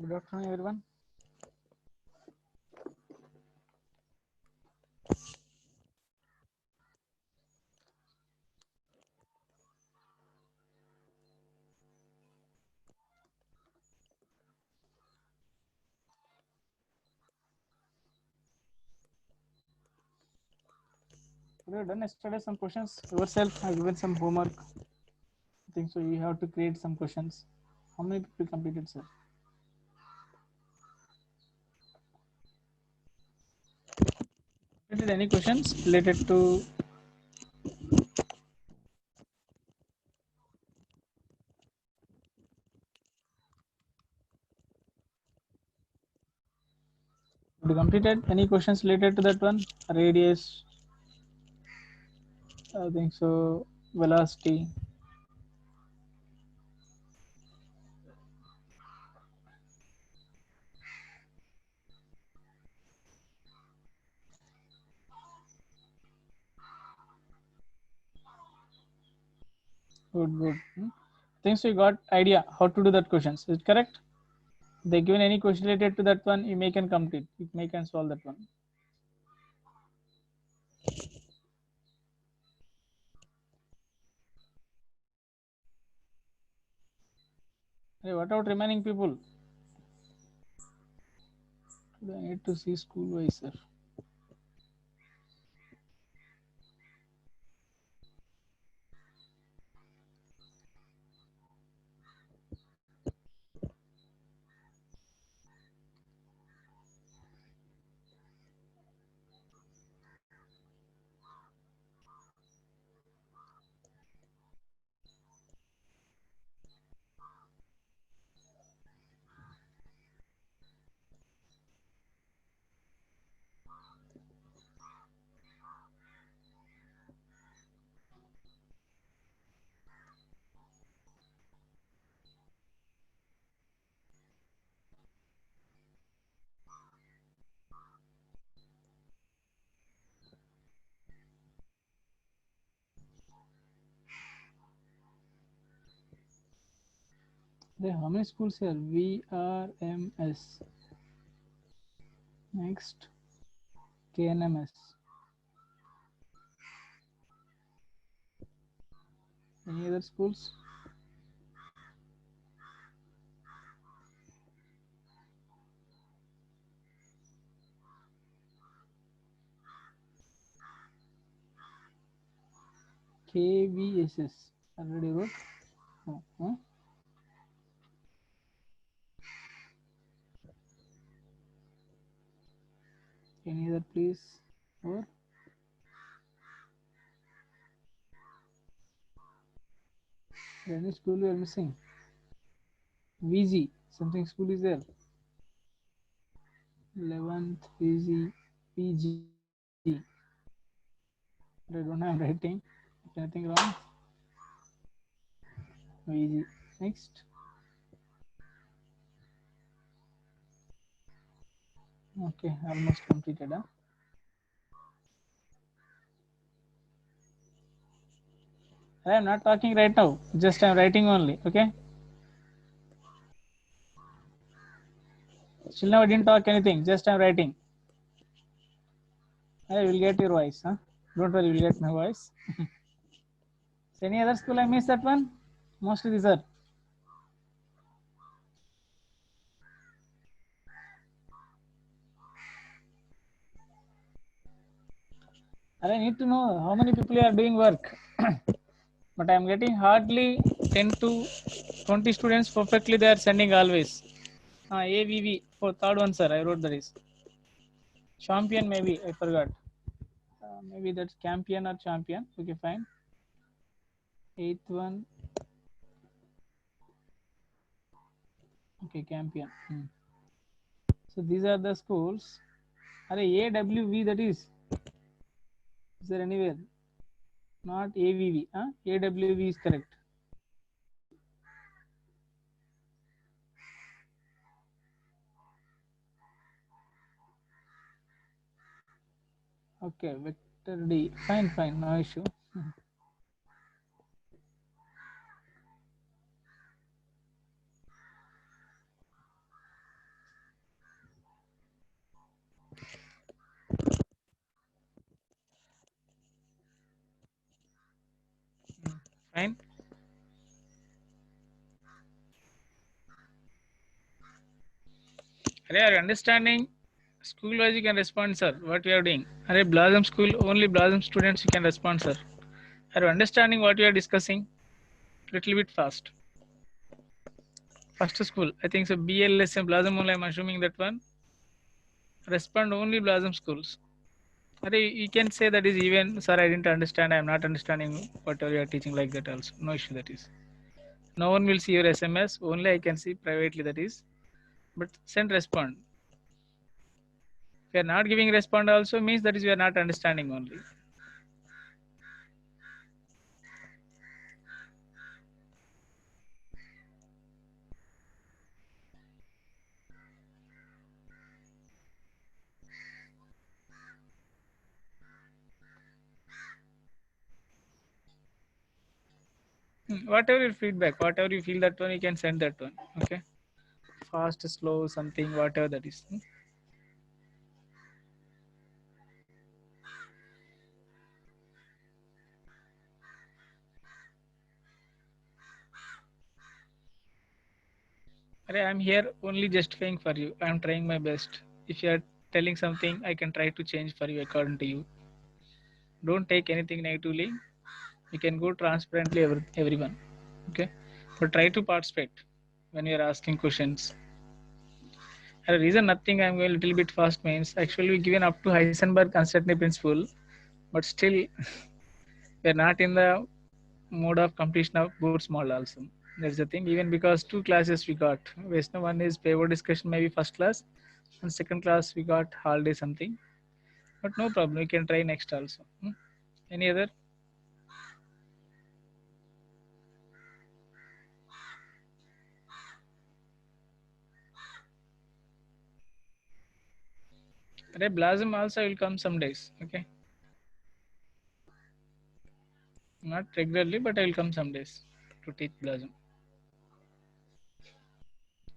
Good afternoon, everyone. We have done yesterday some questions. Yourself, I given some homework. I think so. You have to create some questions. How many people completed, sir? Did any questions related to? Have you completed any questions related to that one? Radius, I think so. Velocity. Good, good. I think so. You got idea how to do that questions. Is it correct? They given any question related to that one, you may can complete. You may can solve that one. Hey, what about remaining people? I need to see school wise, sir. There, how many schools here? VRMS. Next, KNMS. Any other schools? KVSS. Already wrote. Oh, huh? Any other please? Or any school we are missing? VG. Something school is there. 11th VG. PG. I don't have writing. Anything wrong? VG. Next. Okay, almost completed. Huh? I am not talking right now. Just I am writing only. Okay. Still now I didn't talk anything. Just I am writing. I will get your voice. Huh? Don't worry, you will get my voice. So any other school I missed that one? Mostly these are. I need to know how many people are doing work. But I am getting hardly 10 to 20 students perfectly they are sending always. AVV for third one, sir. I wrote that is. Champion maybe. I forgot. Maybe that's champion or champion. Okay, fine. Eighth one. Okay, champion. So these are the schools. Are AWV that is? Is there anywhere? Not AVV. AWV is correct. Okay, vector D. Fine, fine. No issue. Are you understanding? School wise you can respond, sir. What we are doing? Are Blossom school only Blossom students you can respond, sir. Are you understanding what we are discussing? Little bit fast. First school, I think so. BLSM Blossom only. I'm assuming that one. Respond only Blossom schools. You can say that is even, sir. I didn't understand. I'm not understanding whatever you are teaching like that. Also, no issue. That is. No one will see your SMS. Only I can see privately. That is. But send respond. If you are not giving respond, also means that is you are not understanding only. Whatever your feedback, whatever you feel that one, you can send that one. Okay. Fast, slow, something, whatever that is. I'm here only justifying for you. I'm trying my best. If you are telling something, I can try to change for you according to you. Don't take anything negatively. You can go transparently everyone. Okay. But try to participate when you are asking questions. And the reason nothing I'm going a little bit fast means actually we given up to Heisenberg uncertainty principle, but still we're not in the mode of completion of Booth's model also. That's the thing. Even because two classes we got. Vaishnav one is paper discussion maybe first class, and second class we got holiday something. But no problem. We can try next also. Any other? Blossom also will come some days. Okay. Not regularly, but I will come some days to teach Blossom.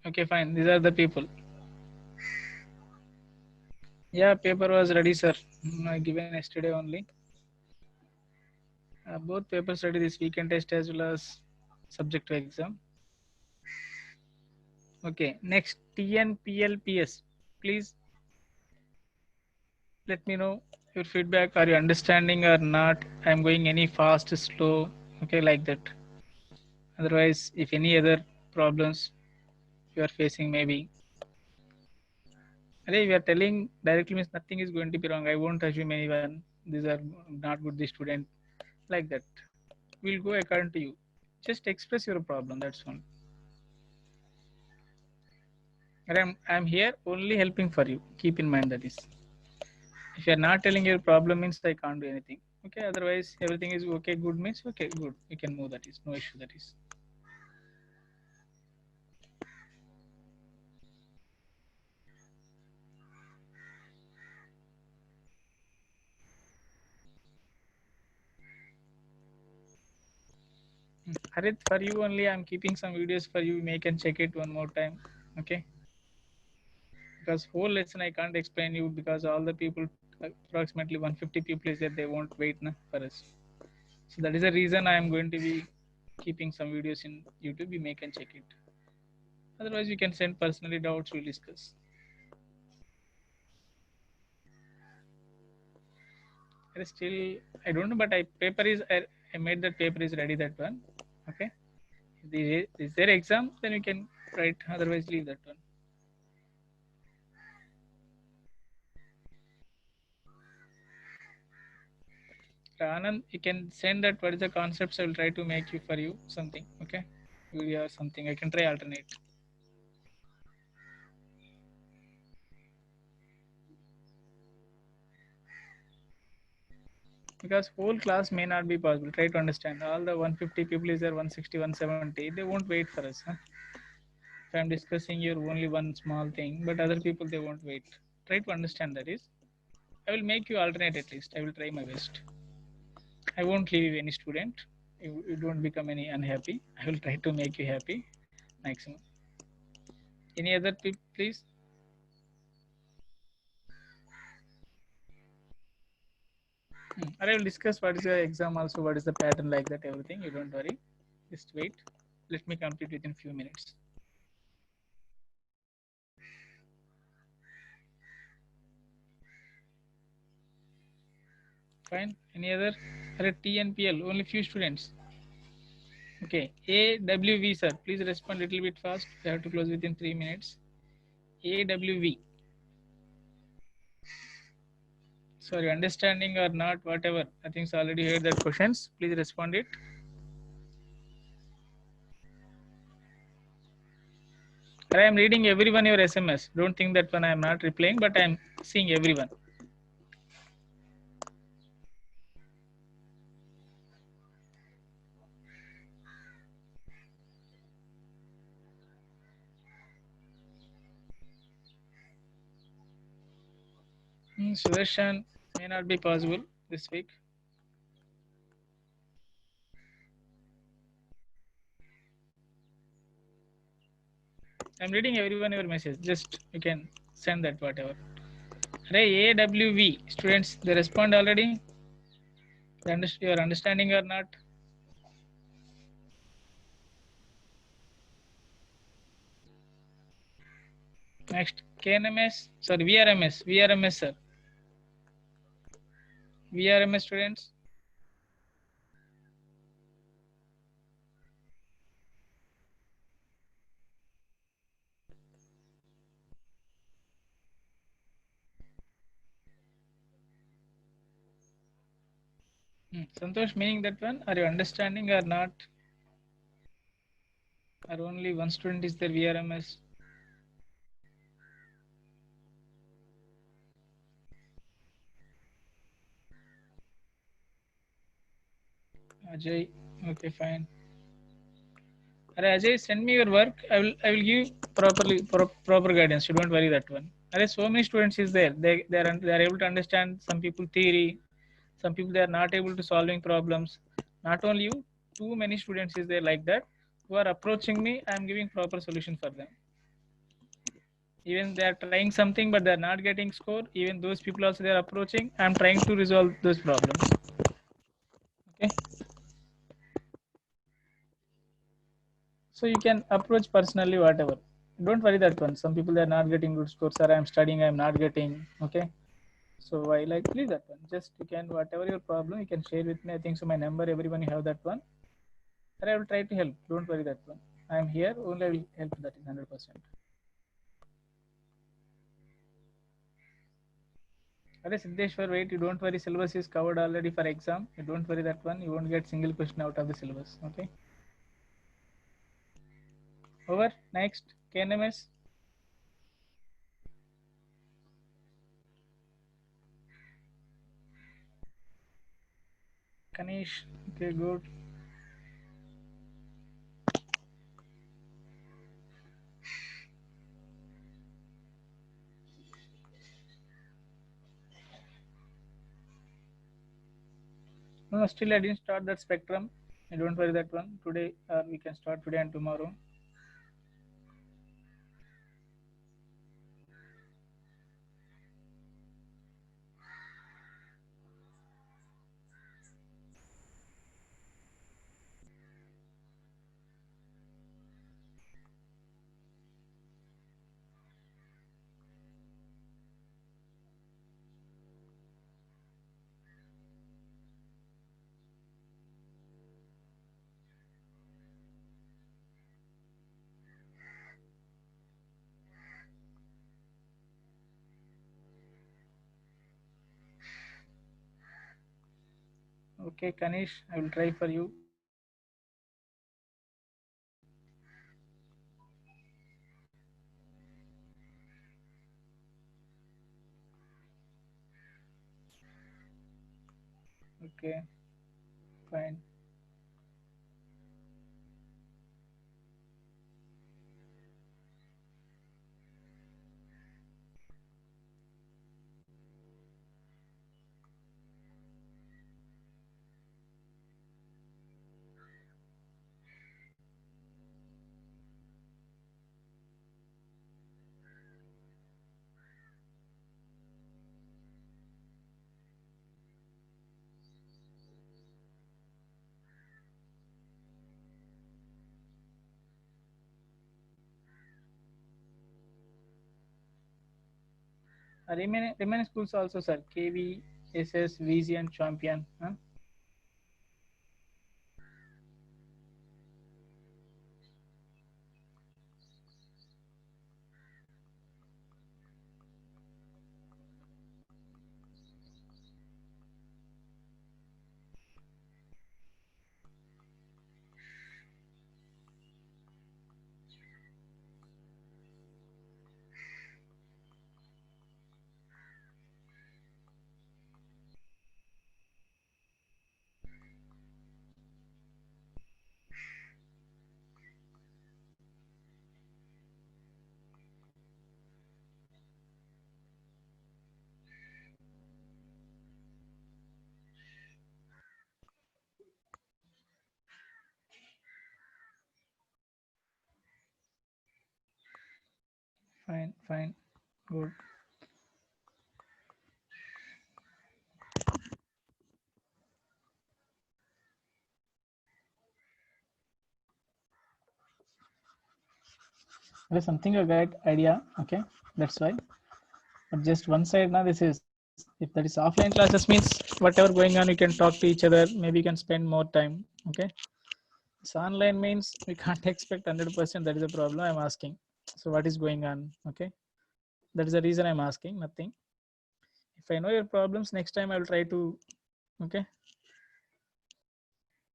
Okay, fine. These are the people. Yeah, paper was ready, sir. I given yesterday only. Both papers ready this weekend test as well as subjective exam. Okay, next TNPLPS. Please let me know your feedback. Are you understanding or not? I'm going any fast, slow, okay, like that. Otherwise, if any other problems you are facing, maybe. We are telling directly means nothing is going to be wrong. I won't assume anyone. These are not good, the student. Like that. We'll go according to you. Just express your problem. That's all. I'm here only helping for you. Keep in mind that is. If you're not telling your problem means I can't do anything. Okay, otherwise everything is okay, good means okay, good. We can move that is. No issue that is. Harit, for you only I'm keeping some videos for you. You can check it one more time. Okay. Because whole lesson I can't explain you because all the people approximately 150 people is that they won't wait for us. So that is the reason I am going to be keeping some videos in YouTube. You can check it. Otherwise, you can send personally doubts. We'll discuss. Still, I don't know, but I made that paper is ready. That one. Okay. Is there exam? Then you can write. Otherwise, leave that one. Anand, you can send that. What is the concepts? I will try to make you for you something. Okay. Video or something. I can try alternate. Because whole class may not be possible. Try to understand. All the 150 people is there, 160, 170. They won't wait for us. Huh? If I'm discussing your only one small thing, but other people they won't wait. Try to understand that is. I will make you alternate at least. I will try my best. I won't leave any student. You don't become any unhappy. I will try to make you happy maximum. Any other people, please? I will discuss what is the exam also, what is the pattern like that, everything. You don't worry. Just wait. Let me complete within few minutes. Fine. Any other? TNPL, only few students. Okay. AWV, sir. Please respond a little bit fast. We have to close within 3 minutes. AWV. Sorry, understanding or not, whatever. I think so already heard that questions. Please respond it. I am reading everyone your SMS. Don't think that when I am not replying, but I am seeing everyone. Sudarshan may not be possible this week. I'm reading everyone your message. Just you can send that whatever. Hey, AWV students, they respond already. Your understanding or not? Next, KNMS. Sorry, VRMS. VRMS, sir. VRMS students. Santosh, meaning that one? Are you understanding or not? Or only one student is there VRMS? Ajay. Okay, fine. Ajay, send me your work. I will give proper guidance. You don't worry that one. So many students is there. They are able to understand some people theory. Some people they are not able to solving problems. Not only you, too many students is there like that who are approaching me. I am giving proper solution for them. Even they are trying something but they are not getting score. Even those people also they are approaching. I am trying to resolve those problems. Okay. So you can approach personally whatever. Don't worry that one. Some people they are not getting good scores, or I am studying, I am not getting. Okay. So I like leave that one. Just you can whatever your problem you can share with me. I think so my number everyone you have that one. And I will try to help. Don't worry that one. I am here. Only I will help that is 100%. Siddheshwar, wait. You don't worry. Syllabus is covered already for exam. You don't worry that one. You won't get single question out of the syllabus. Okay. Over. Next. KNMS. Kanish. Okay. Good. No, still I didn't start that spectrum. I don't worry that one. Today, we can start today and tomorrow. Okay, Kanish, I will try for you. Okay, fine. Remaining schools also, sir. KV, SS, VZ, and Champion. Huh? Fine. Good. There's something a great idea. Okay, that's why. But just one side now. This is if that is offline classes means whatever going on, you can talk to each other. Maybe you can spend more time. Okay. So online means we can't expect 100%. That is a problem. I'm asking. So what is going on? Okay. That is the reason I'm asking. Nothing. If I know your problems, next time I will try to. Okay.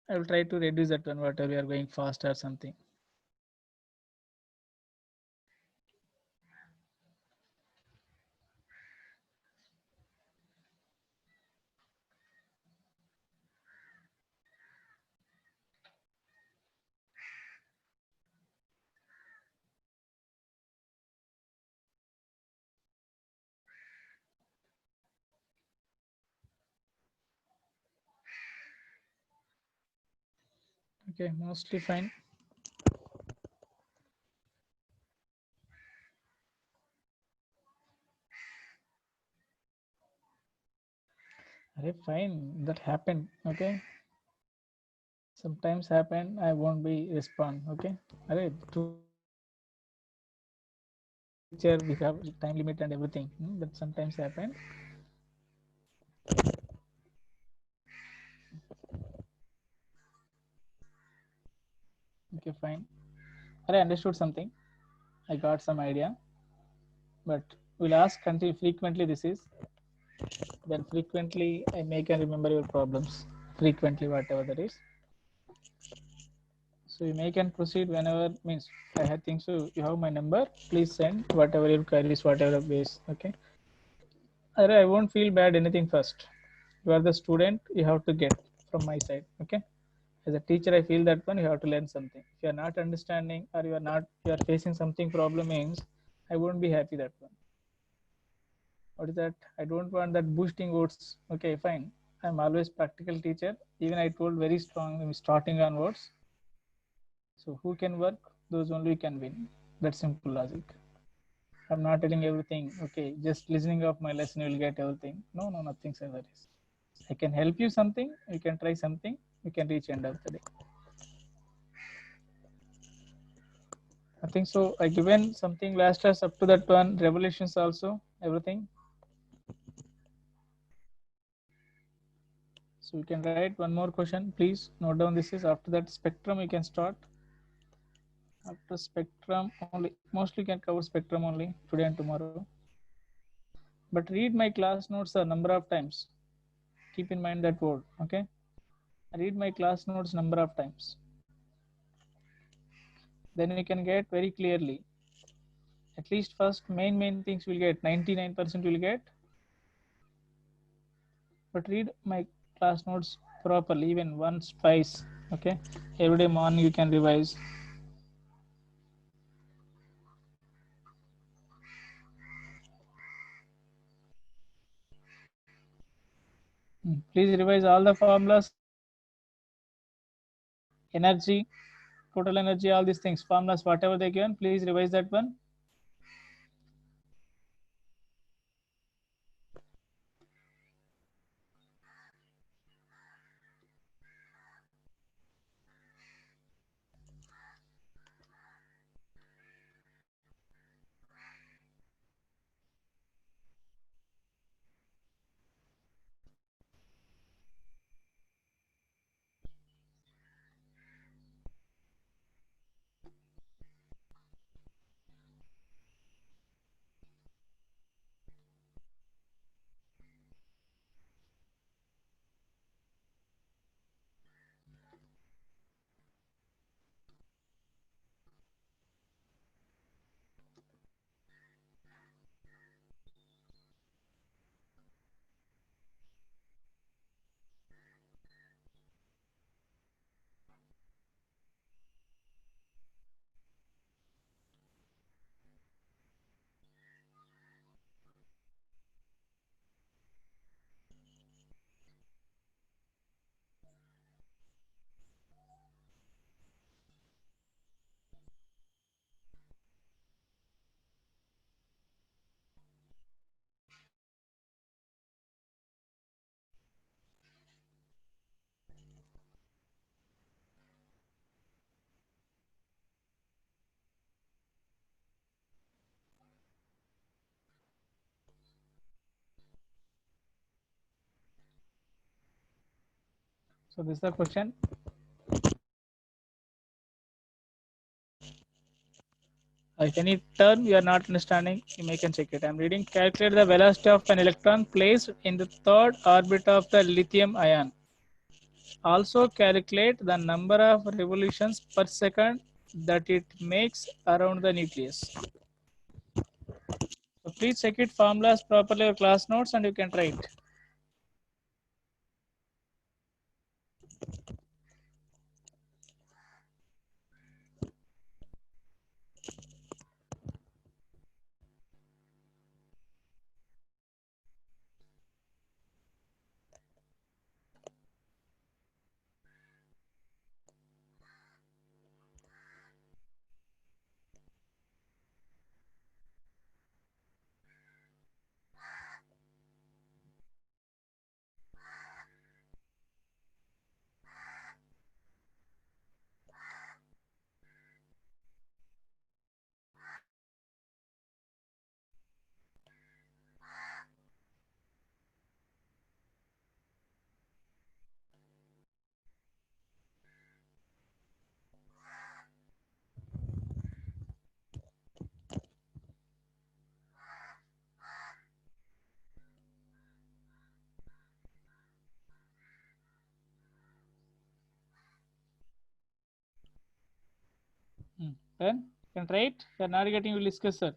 I will try to reduce that one. Whatever we are going fast or something. Okay. Mostly fine. Okay, fine. That happened. Okay. Sometimes happen. I won't be respond. Okay. Alright. Teacher, we have time limit and everything. But sometimes happen. Okay, fine. I understood something. I got some idea. But we'll ask until frequently this is. Then frequently I make and remember your problems. Frequently, whatever that is. So you make and proceed whenever means I think so. You have my number. Please send whatever your queries, whatever base. Okay. I won't feel bad anything first. You are the student. You have to get from my side. Okay. As a teacher, I feel that one you have to learn something. If you are not understanding or you are facing something problem means I won't be happy that one. What is that? I don't want that boosting words. Okay, fine. I'm always practical teacher. Even I told very strong starting onwards. So who can work? Those only can win. That's simple logic. I'm not telling everything. Okay, just listening of my lesson, you'll get everything. No, nothing like that is. I can help you something. You can try something. You can reach end of the day. I think so. I given something last us up to that one. Revolutions also everything. So you can write one more question. Please note down this is after that spectrum. You can start after spectrum only. Mostly can cover spectrum only today and tomorrow. But read my class notes a number of times. Keep in mind that word. Okay. Read my class notes number of times. Then you can get very clearly. At least first main things will get 99% will get. But read my class notes properly, even once, twice. Okay. Every day morning you can revise. Please revise all the formulas, energy, total energy, all these things, formulas, whatever they given. Please revise that one. So this is the question. If any term you are not understanding, you may can check it. I'm reading. Calculate the velocity of an electron placed in the third orbit of the lithium ion. Also calculate the number of revolutions per second that it makes around the nucleus. So please check it formulas properly your class notes and you can try it. Then you can try it. If you are not getting, we will discuss, sir.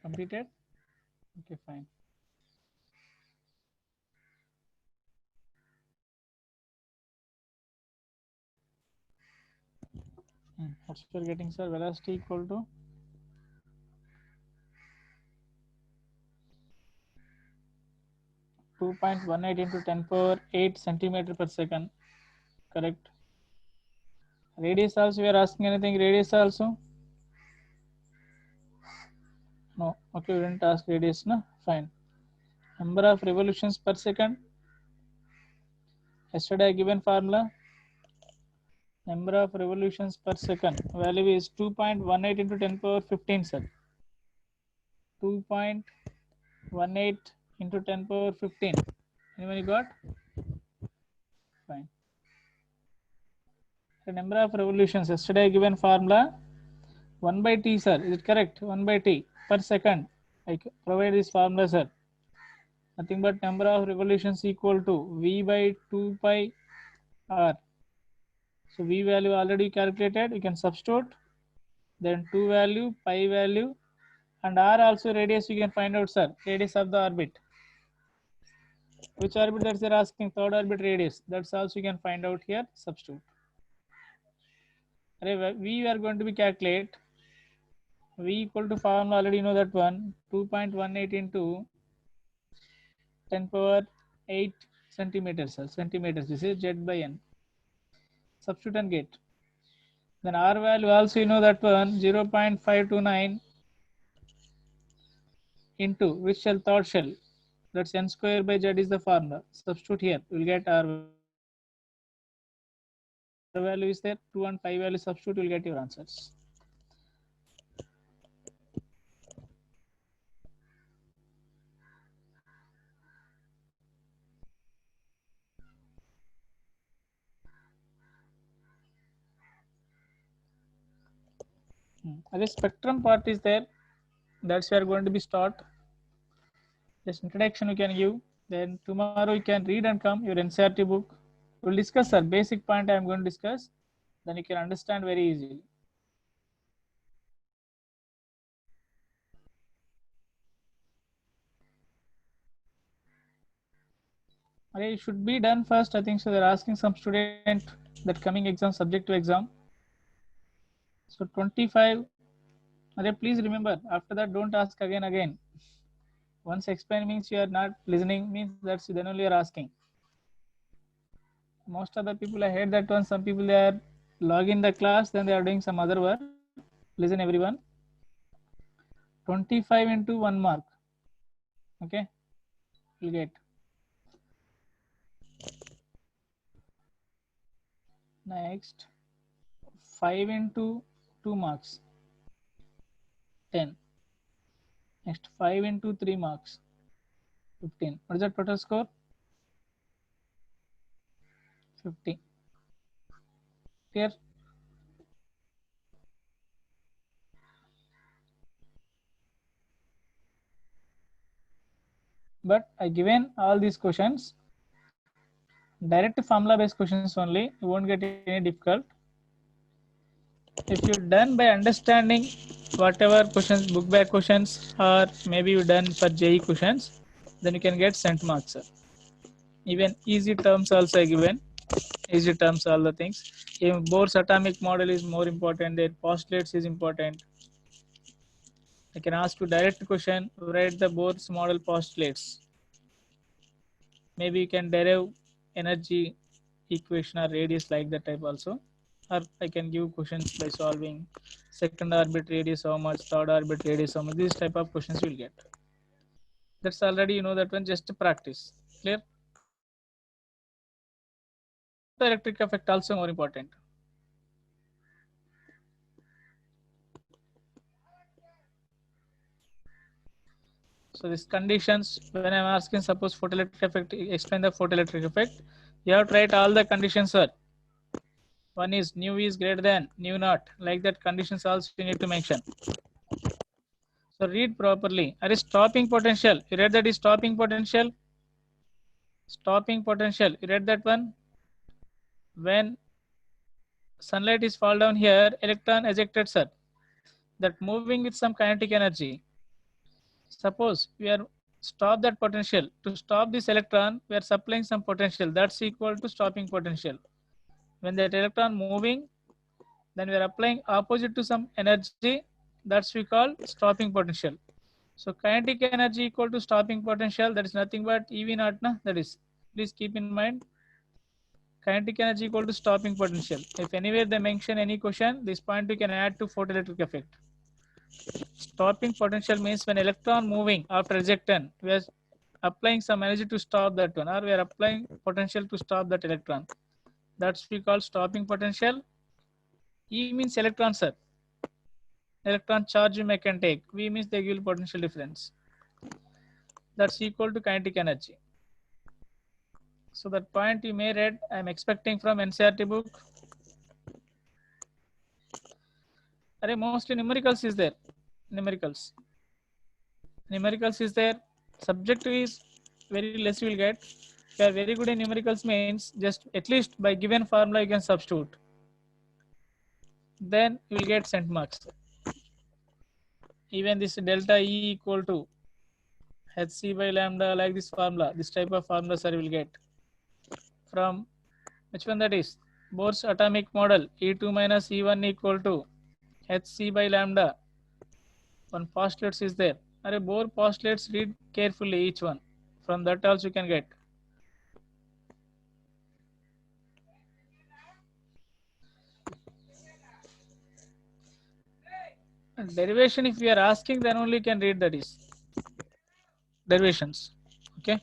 Completed? Okay, fine. What's you're getting, sir? Velocity equal to 2.18 into 10 power 8 centimeter per second. Correct. Radius also, we are asking anything. Radius also? No. Okay, we didn't ask radius, no? Fine. Number of revolutions per second. Yesterday I given formula. Number of revolutions per second. Value is 2.18 into 10 power 15, sir. 2.18 into 10 power 15. Anybody got? Fine. The number of revolutions. Yesterday I given formula 1 by t, sir. Is it correct? 1 by t per second. I provide this formula, sir. Nothing but number of revolutions equal to v by 2 pi r. So v value already calculated. You can substitute. Then 2 value, pi value, and r also radius you can find out, sir. Radius of the orbit. Which orbit that they're asking? Third orbit radius. That's also you can find out here. Substitute. We are going to be calculate v equal to formula already know that one 2.18 into 10 power 8 centimeters, sir. Centimeters. This is z by n. Substitute and get. Then r value also you know that one 0.529 into which shell? Third shell. That's n square by z is the formula. Substitute here. We'll get r value is there. 2 and pi value substitute. You'll get your answers. The spectrum part is there. That's where going to be start. Just introduction you can give. Then tomorrow you can read and come your NCRT book. We'll discuss, sir. Basic point I am going to discuss. Then you can understand very easily. Okay, it should be done first. I think so. They're asking some student that coming exam, subject to exam. So 25. Okay, please remember. After that, don't ask again. Once explain means you are not listening, means that's then only you are asking. Most of the people I hate that one. Some people they are logging the class, then they are doing some other work. Listen everyone. 25 into 1 mark. Okay, you'll get. Next 5 into 2 marks. 10. Next 5 into 3 marks. 15. What is the total score? 50. Clear? But I given all these questions. Direct formula based questions only. You won't get any difficult. If you're done by understanding whatever questions, book back questions, or maybe you're done for JE questions, then you can get cent marks. Sir. Even easy terms also given. Easy terms, all the things. Even Bohr's atomic model is more important. Their postulates is important. I can ask you direct question. Write the Bohr's model postulates. Maybe you can derive energy equation or radius like that type also. Or I can give questions by solving second orbit radius how much, third orbit radius how much. This type of questions you will get. That's already you know that one. Just practice. Clear? Electric effect also more important. So these conditions, when I'm asking, suppose photoelectric effect, explain the photoelectric effect. You have to write all the conditions, sir. One is nu is greater than nu naught. Like that conditions also you need to mention. So read properly. Are stopping potential? You read that is stopping potential? Stopping potential. You read that one? When sunlight is fall down here, electron ejected, sir. That moving with some kinetic energy. Suppose we are stop that potential. To stop this electron, we are supplying some potential. That's equal to stopping potential. When that electron moving, then we are applying opposite to some energy. That's we call stopping potential. So kinetic energy equal to stopping potential. That is nothing but EV naught. Na? That is. Please keep in mind. Kinetic energy equal to stopping potential. If anywhere they mention any question, this point we can add to photoelectric effect. Stopping potential means when electron moving after ejection, we are applying some energy to stop that one, or we are applying potential to stop that electron. That's we call stopping potential. E means electron, sir. Electron charge you can take. V means they give potential difference. That's equal to kinetic energy. So that point you may read, I am expecting from NCRT book. Are mostly numericals is there. Numericals. Numericals is there. Subjective is very less you will get. If you are very good in numericals means just at least by given formula you can substitute. Then you will get cent marks. Even this delta E equal to hc by lambda, like this formula, this type of formula sir will get from which one, that is Bohr's atomic model. E2 minus E1 equal to hc by lambda. One postulates is there. Are Bohr postulates, read carefully each one. From that also you can get. And derivation, if we are asking, then only can read, that is derivations. Okay.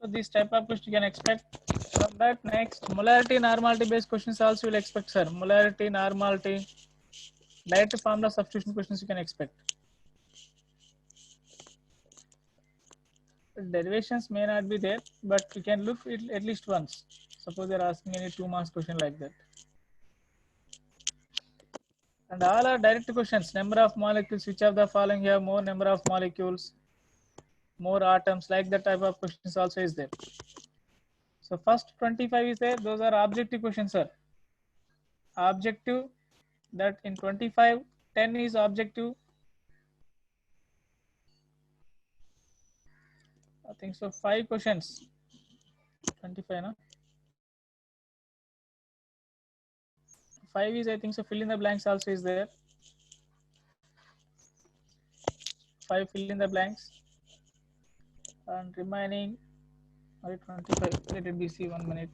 So this type of question you can expect. From that, next molarity normality based questions also will expect, sir. Molarity, normality, direct formula substitution questions you can expect. derivations may not be there, but you can look it at least once. Suppose they're asking any 2 marks question like that. And all are direct questions. Number of molecules, which of the following have more number of molecules, more atoms, like that type of questions also is there. So first 25 is there. Those are objective questions, sir. Objective, that in 25, 10 is objective. I think so. 5 questions. 25, no? 5 is, I think so. Fill in the blanks also is there. 5 fill in the blanks. And remaining 25. Let it be see 1 minute.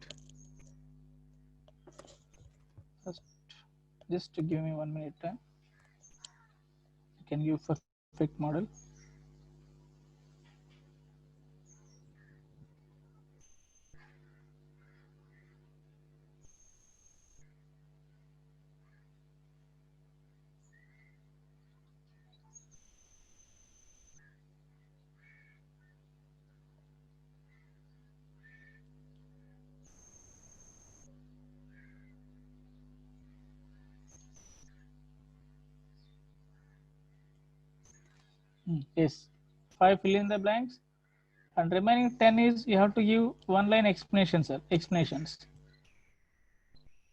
Just to give me 1 minute time. You can give perfect model. Yes, 5 fill in the blanks, and remaining 10 is you have to give one line explanations, sir. Explanations.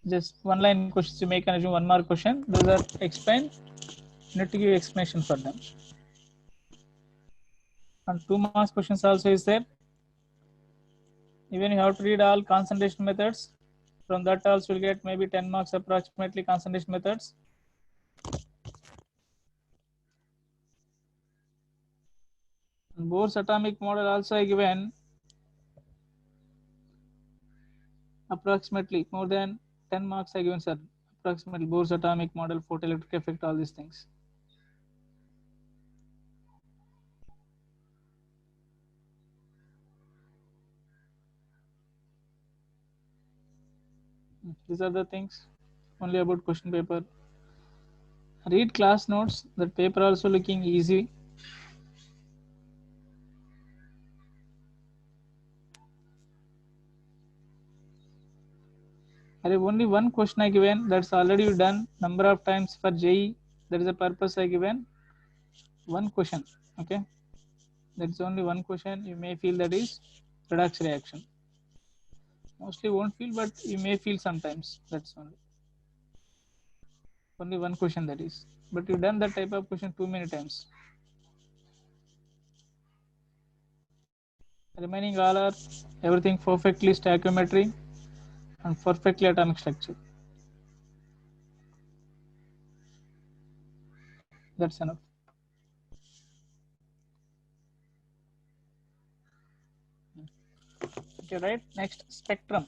Just one line questions you make and assume 1 mark question. Those are explained. You need to give explanation for them. And 2 marks questions also is there. Even you have to read all concentration methods. From that also you'll get maybe 10 marks approximately concentration methods. And Bohr's atomic model also I given approximately more than 10 marks I given, sir. Approximately Bohr's atomic model, photoelectric effect, all these things. These are the things only about question paper. Read class notes. That paper also looking easy. I have only one question I given. That's already done number of times for JE. That is the purpose I given. One question. Okay. That's only one question. You may feel that is redox reaction. Mostly won't feel, but you may feel sometimes. That's only one question that is. But you done that type of question too many times. Remaining all are everything perfectly stoichiometry and perfectly atomic structure. That's enough. Okay, right? Next, spectrum.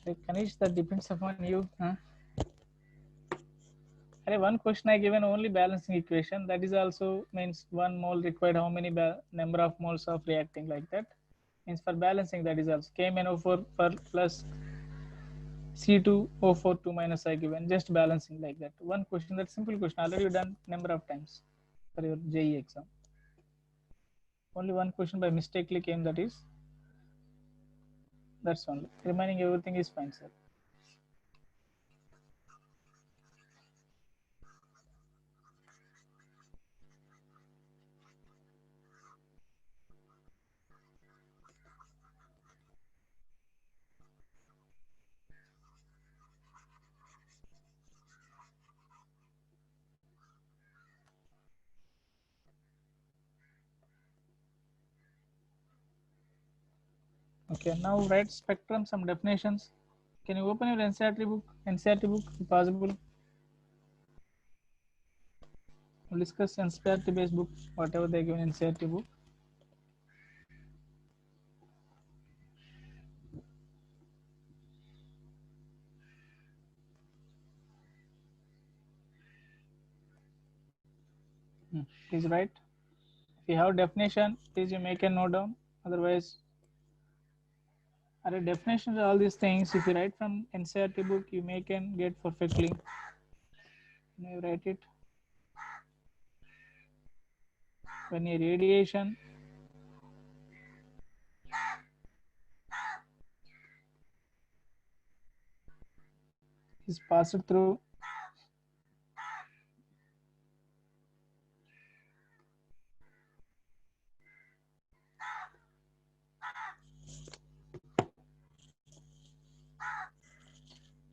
Okay, Kanish, that depends upon you. Huh? One question I given only balancing equation. That is also means 1 mole required how many number of moles of reacting, like that. Means for balancing, that is also KMnO4 per plus C2O4 2 minus I given. Just balancing like that. One question, that simple question already done number of times for your JE exam. Only one question by mistakenly came, that is. That's only. Remaining everything is fine, sir. Okay, now write spectrum, some definitions. Can you open your NCERT book? NCERT book, if possible. We'll discuss NCERT based book, whatever they give in NCERT book. Please write. If you have definition, please you make a note down. Otherwise, Are definitions of all these things, if you write from NCERT book, you may can get perfectly. Can you write it? When a radiation is passed through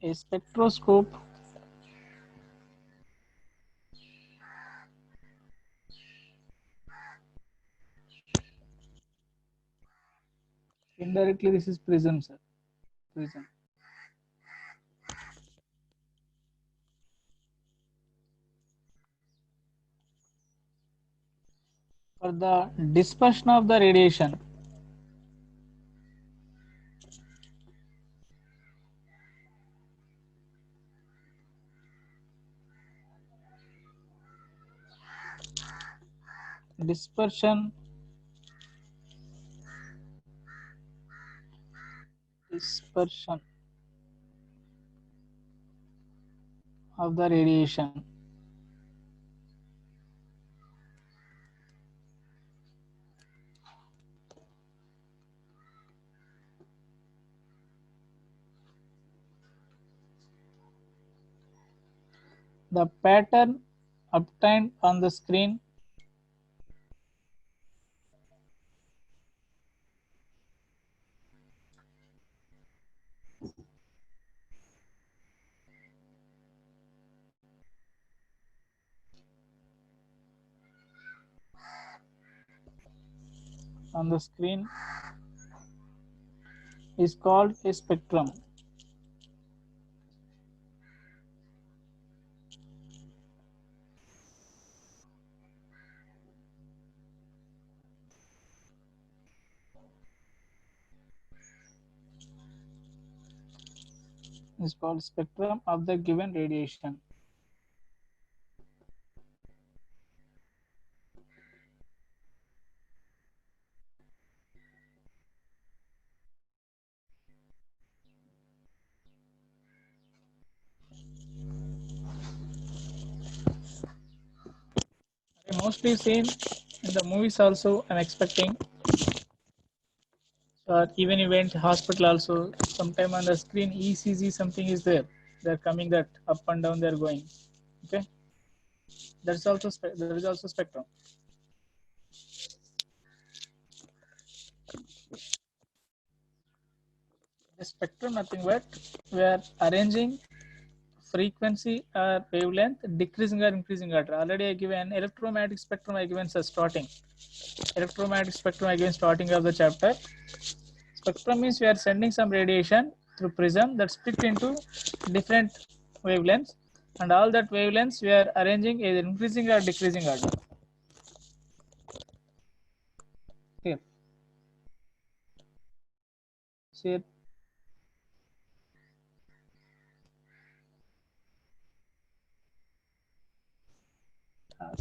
a spectroscope indirectly, this is prism, sir. Prism. For the dispersion of the radiation, dispersion of the radiation, the pattern obtained on the screen is called a spectrum. Is called spectrum of the given radiation. I mostly seen in the movies also. I'm expecting, or even you went hospital also. Sometime on the screen ECG something is there. They're coming that up and down. They're going. Okay, that's also there is also spectrum. The spectrum nothing but we are arranging frequency or wavelength decreasing or increasing order. Already I given electromagnetic spectrum. I given starting electromagnetic spectrum. I given starting of the chapter. Spectrum means we are sending some radiation through prism that split into different wavelengths, and all that wavelengths we are arranging either increasing or decreasing order. Here, see,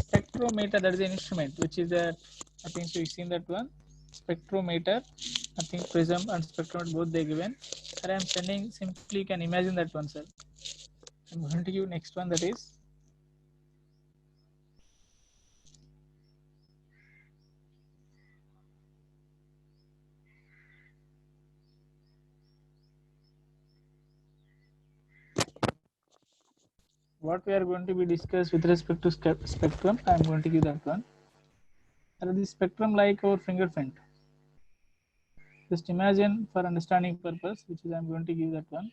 spectrometer, that is an instrument which is a, I think so you've seen that one, spectrometer. I think prism and spectrometer both they given. And I am sending, simply you can imagine that one, sir. I'm going to give next one, that is what we are going to be discussed with respect to spectrum. I am going to give that one. And the spectrum like our fingerprint. Just imagine for understanding purpose, which is I'm going to give that one.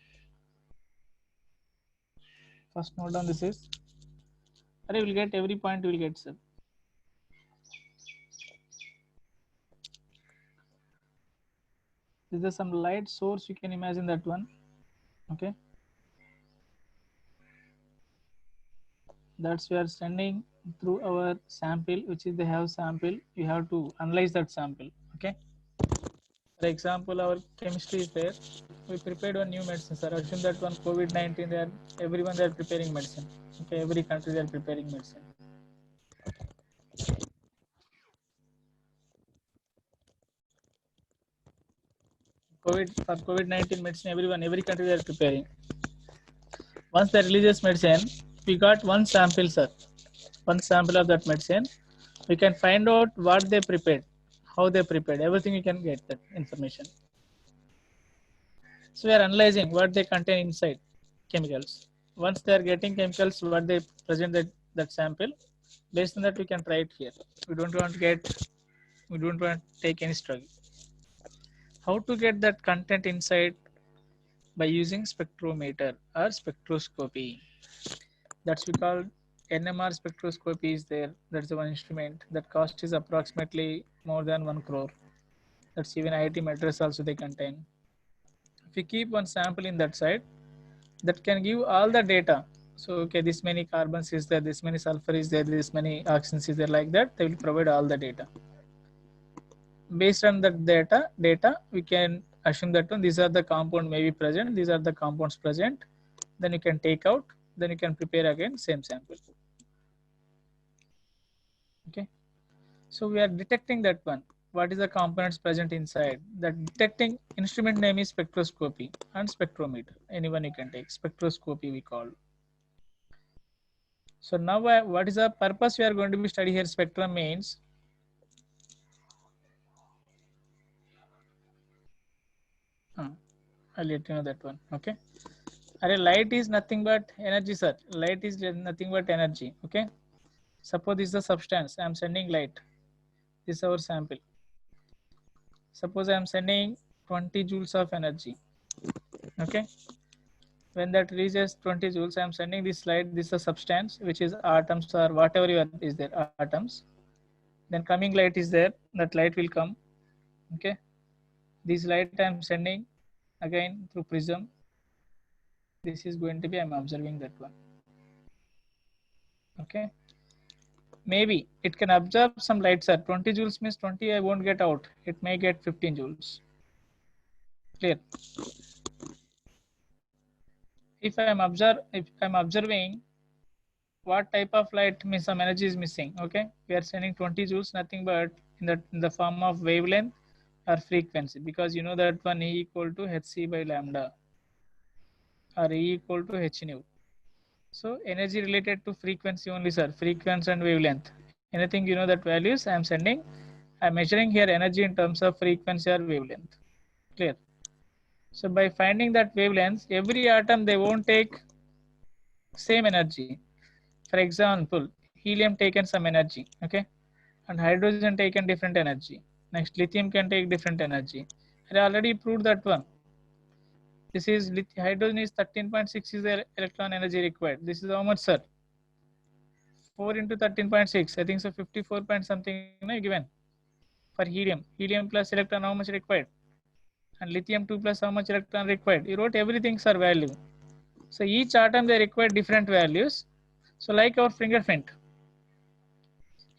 First note on this is, you will get every point you will get, sir. Is there some light source? You can imagine that one. Okay. That's we are sending through our sample, which is the have sample. You have to analyze that sample. Okay. For example, our chemistry is there. We prepared one new medicine, sir. Assume that one COVID-19, they are everyone they are preparing medicine. Okay, every country they are preparing medicine. COVID-19 medicine, every country they are preparing. Once they releases medicine, we got one sample, sir. One sample of that medicine. We can find out what they prepared, how they prepared. Everything we can get that information. So we are analyzing what they contain inside chemicals. Once they are getting chemicals, what they present that sample, based on that we can try it here. We don't want to take any struggle. How to get that content inside? By using spectrometer or spectroscopy. That's we call NMR spectroscopy is there. That's the one instrument. That cost is approximately more than 1 crore. That's even IIT Madras also they contain. If we keep one sample in that side, that can give all the data. So okay, this many carbons is there, this many sulfur is there, this many oxygens is there, like that. They will provide all the data. Based on that data, we can assume that these are the compound may be present, these are the compounds present. Then you can take out, then you can prepare again same sample. Okay, so we are detecting that one. What is the components present inside? The detecting instrument name is spectroscopy and spectrometer. Anyone you can take. Spectroscopy we call. So now what is the purpose we are going to be study here? Spectrum means I'll let you know that one. Okay. Light is nothing but energy, sir. Light is nothing but energy. Okay. Suppose this is the substance. I am sending light. This is our sample. Suppose I am sending 20 joules of energy. Okay. When that reaches 20 joules, I am sending this light. This is a substance which is atoms or whatever is there, atoms. Then coming light is there. That light will come. Okay. This light I am sending again through prism. This is going to be, I am observing that one. Okay. Maybe it can absorb some light, sir. 20 joules means 20 I won't get out. It may get 15 joules. Clear? If I'm observing what type of light means some energy is missing. Okay, we are sending 20 joules, nothing but in the form of wavelength or frequency, because you know that one E equal to hc by lambda or E equal to h nu. So energy related to frequency only, sir. Frequency and wavelength. Anything you know that values I am sending. I am measuring here energy in terms of frequency or wavelength. Clear? So by finding that wavelengths, every atom they won't take same energy. For example, helium taken some energy, okay, and hydrogen taken different energy. Next, lithium can take different energy. I already proved that one. This is hydrogen is 13.6 is the electron energy required. This is how much, sir? 4 into 13.6. I think so. 54 point something given for helium. Helium plus electron how much required? And lithium 2 plus how much electron required? You wrote everything, sir, value. So each atom they require different values. So like our fingerprint,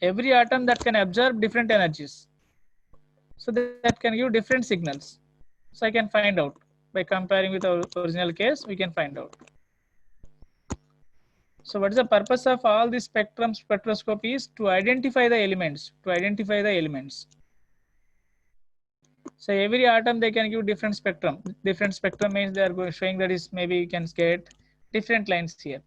every atom that can absorb different energies. So that can give different signals. So I can find out by comparing with our original case, we can find out. So what is the purpose of all this spectroscopy is to identify the elements, So every atom they can give different spectrum. Different spectrum means they are showing that is maybe you can get different lines here,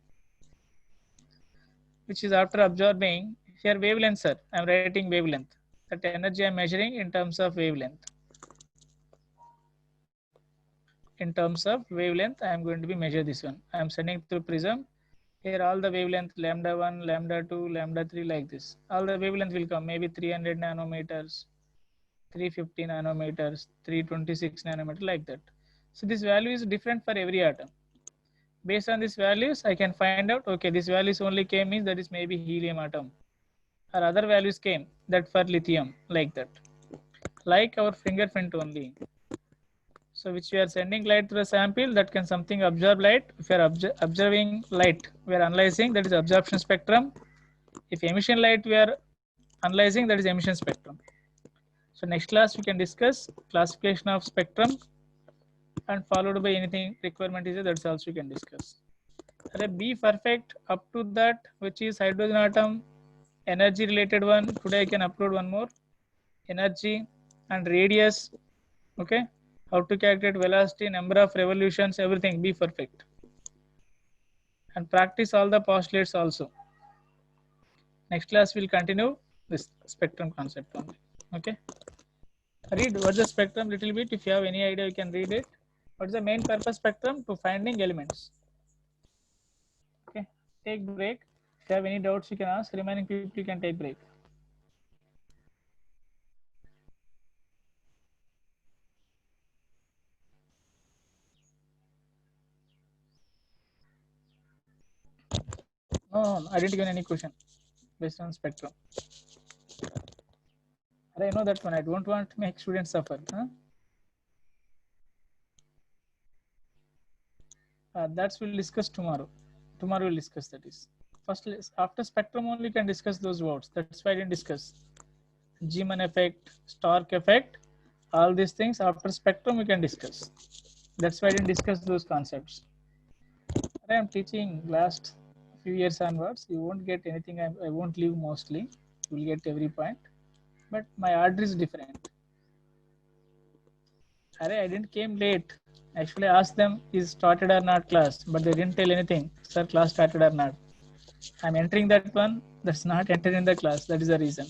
which is after absorbing here wavelength, sir. I am writing wavelength. That energy I am measuring in terms of wavelength. In terms of wavelength, I am going to be measure this one. I am sending through prism. Here all the wavelength lambda 1, lambda 2, lambda 3 like this. All the wavelength will come maybe 300 nanometers, 350 nanometers, 326 nanometers like that. So this value is different for every atom. Based on these values, I can find out, okay, this values only came means that is maybe helium atom, or other values came that for lithium like that. Like our fingerprint only. So which we are sending light to the sample that can something absorb light. If we are observing light, we are analyzing, that is absorption spectrum. If emission light we are analyzing, that is emission spectrum. So next class we can discuss classification of spectrum, and followed by anything requirement is there, that's also we can discuss. Be perfect up to that, which is hydrogen atom, energy related one. Today I can upload one more, energy and radius. Okay, how to calculate velocity, number of revolutions, everything. Be perfect. And practice all the postulates also. Next class we'll continue this spectrum concept only. Okay. Read what's the spectrum little bit. If you have any idea, you can read it. What's the main purpose spectrum? To finding elements. Okay. Take break. If you have any doubts, you can ask. Remaining people, you can take break. No, I didn't give any question based on spectrum. I know that one. I don't want to make students suffer. Huh? That's we'll discuss tomorrow. Tomorrow we'll discuss that is. First, after spectrum only can discuss those words. That's why I didn't discuss. Zeeman effect, Stark effect, all these things after spectrum we can discuss. That's why I didn't discuss those concepts. I am teaching last few years onwards. You won't get anything. I won't leave mostly. You will get every point. But my order is different. I didn't came late. Actually, I asked them is started or not class, but they didn't tell anything. Sir, class started or not. I'm entering that one. That's not entered in the class. That is the reason.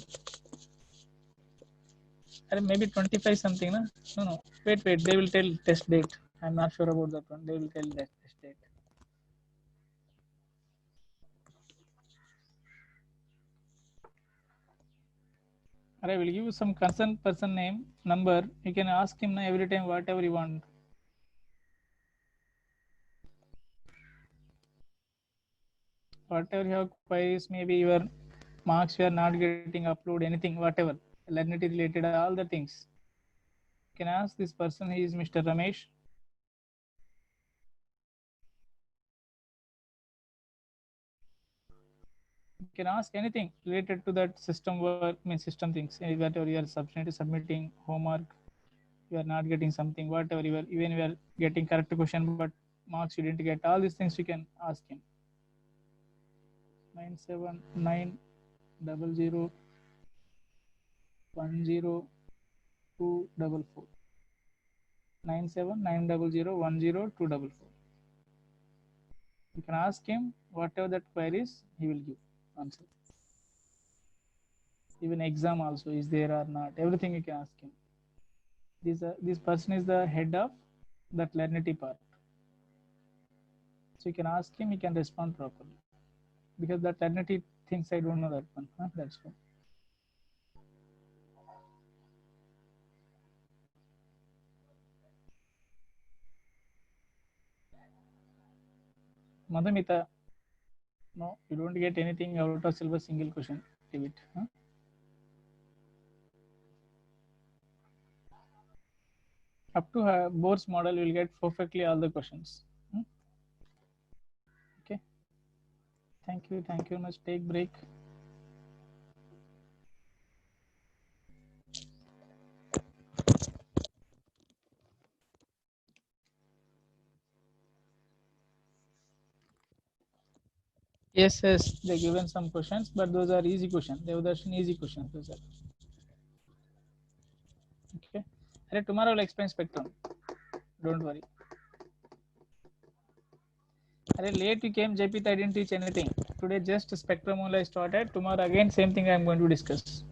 Maybe 25 something. No, no. Wait. They will tell test date. I'm not sure about that one. They will tell that test date. I will give you some concerned person name, number. You can ask him every time whatever you want. Whatever your queries, maybe your marks you are not getting upload, anything, whatever. Learnity related, all the things. You can ask this person. He is Mr. Ramesh. You can ask anything related to that system work, system things. Whatever you are submitting homework, you are not getting something, whatever you are, even you are getting correct question, but marks you didn't get. All these things you can ask him. 979001024. 979001024. You can ask him whatever that queries, he will give answer. Even exam also is there or not, everything you can ask him. This person is the head of that Learnity part. So you can ask him, he can respond properly. Because that Learnity things I don't know that one. Huh? That's why. Madhamita, no, you don't get anything out of syllabus single question. Leave it. Huh? Up to Bohr's model, you will get perfectly all the questions. Okay. Thank you very much. Take break. Yes, they given some questions, but those are easy questions. Devdarshan easy questions. Those are. Okay. Tomorrow I'll explain spectrum. Don't worry. Late you came, JP, I didn't teach anything. Today just spectrum only I started. Tomorrow again same thing I'm going to discuss.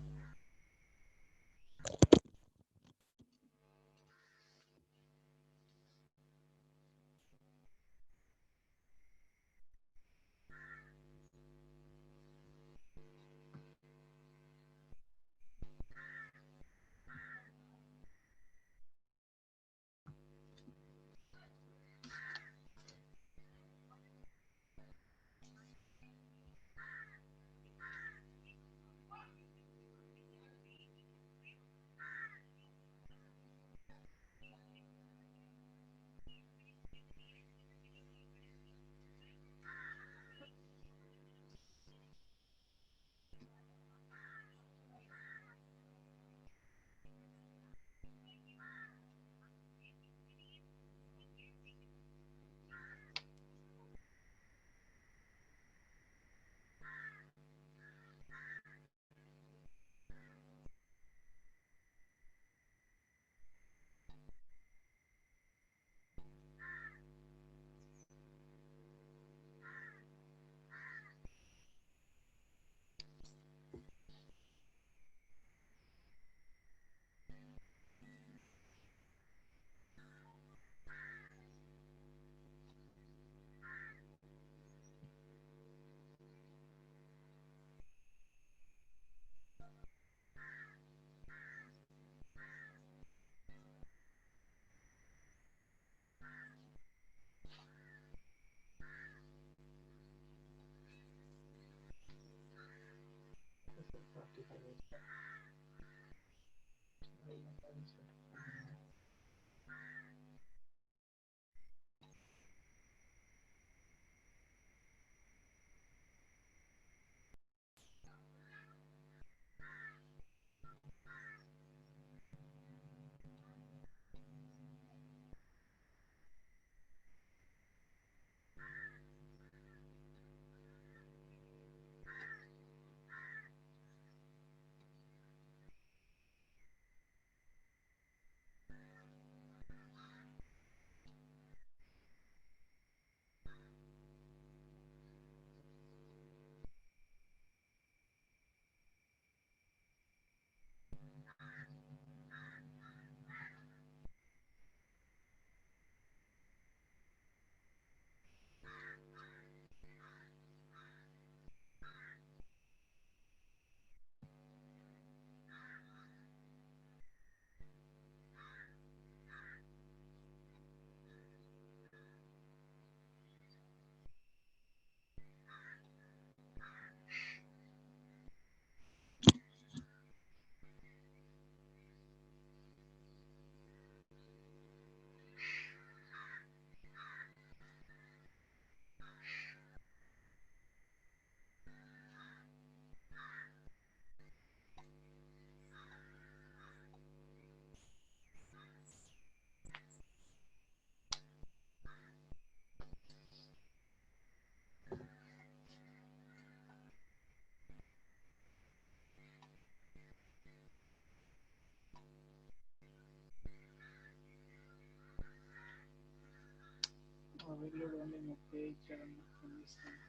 వీళ్ళు only 30 ఇచ్చారన్న ఇస్తాను.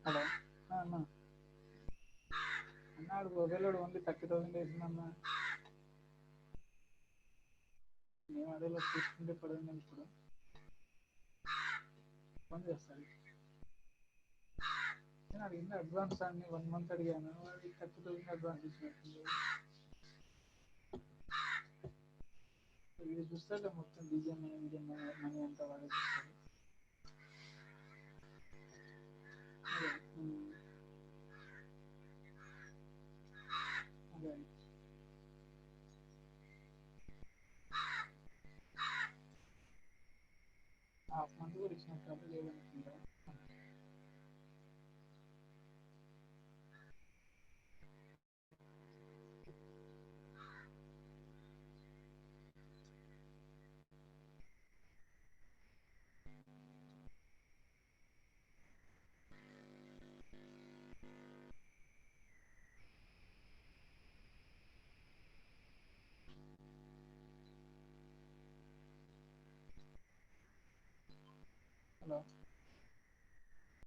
Hello అన్న అన్నాడు mobile only 30,000 వేసిందన్న. మేము అదేలో తీసుకుంటే పడింది ఇప్పుడు phone చేస్తాను. నేను అడిగింది అడ్వాన్స్ అన్ని 1 month అడిగాను, అది 30,000 అడ్వాన్స్ ఇచ్చినట్టుంది. ఇది చూస్తాడు మొత్తం డీజే మనీ అంతా వాడే చూస్తాడు. అదే హాఫ్ మంత్ కూడా ఇచ్చినట్టు లేదనుకుంటా. హలో